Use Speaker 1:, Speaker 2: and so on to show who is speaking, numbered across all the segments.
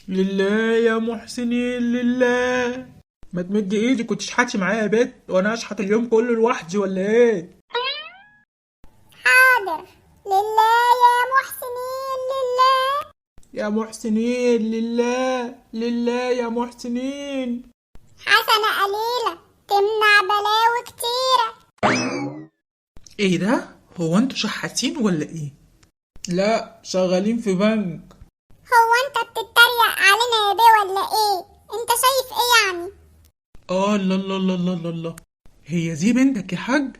Speaker 1: لله يا محسنين لله. ما تمد ايدي، كنت تشحتي معايا يا بت وانا اشحت اليوم كله لوحدي ولا ايه؟
Speaker 2: حاضر. لله يا محسنين لله.
Speaker 1: يا محسنين لله لله يا محسنين.
Speaker 2: حسنة قليلة تمنع بلاوي كتيرة.
Speaker 1: ايه ده؟ هو انتوا شحاتين ولا ايه؟ لا، شغالين في بنك.
Speaker 2: هو انت بتتريق علينا يا بيه ولا ايه؟ انت شايف ايه يعني؟
Speaker 1: اه، لا لا لا لا لا لا. هي دي بنتك يا حاج؟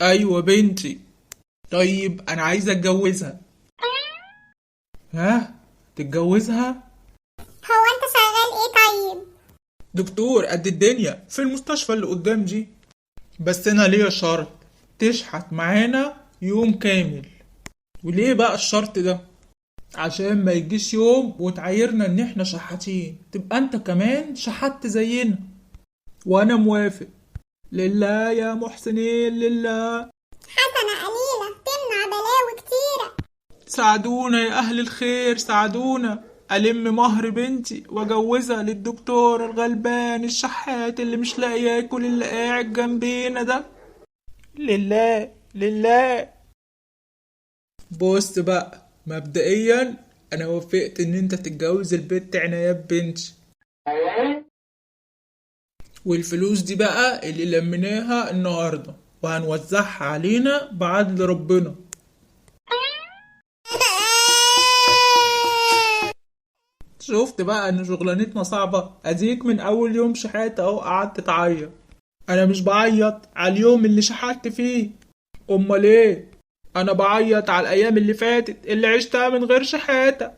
Speaker 1: ايوه بنتي. طيب انا عايز اتجوزها. ها؟ تتجوزها؟
Speaker 2: هو انت شغال ايه طيب؟
Speaker 1: دكتور قد الدنيا في المستشفى اللي قدام دي. بس انا ليا شرط، تشحت معانا يوم كامل. وليه بقى الشرط ده؟ عشان ما يجيش يوم وتعايرنا ان احنا شحاتين، تبقى انت كمان شحت زينا. وانا موافق. لله يا محسنين لله.
Speaker 2: حسنة قليلة تمنع بلاوي كتيرة.
Speaker 1: ساعدونا يا اهل الخير، ساعدونا الم مهر بنتي واجوزها للدكتور الغلبان الشحات اللي مش لاقي ياكل، اللي قاعد جنبينا ده. لله لله. بص بقى، مبدئيا انا وافقت ان انت تتجوز البت عنايات بنتي. والفلوس دي بقى اللي لميناها النهارده وهنوزعها علينا بعدل ربنا. شفت بقى ان شغلانتنا صعبة؟ اديك من اول يوم شحات اهو قعدت تعيط. انا مش بعيط على اليوم اللي شحت فيه. امال ايه؟ انا بعيط على الايام اللي فاتت اللي عشتها من غير شحاتة.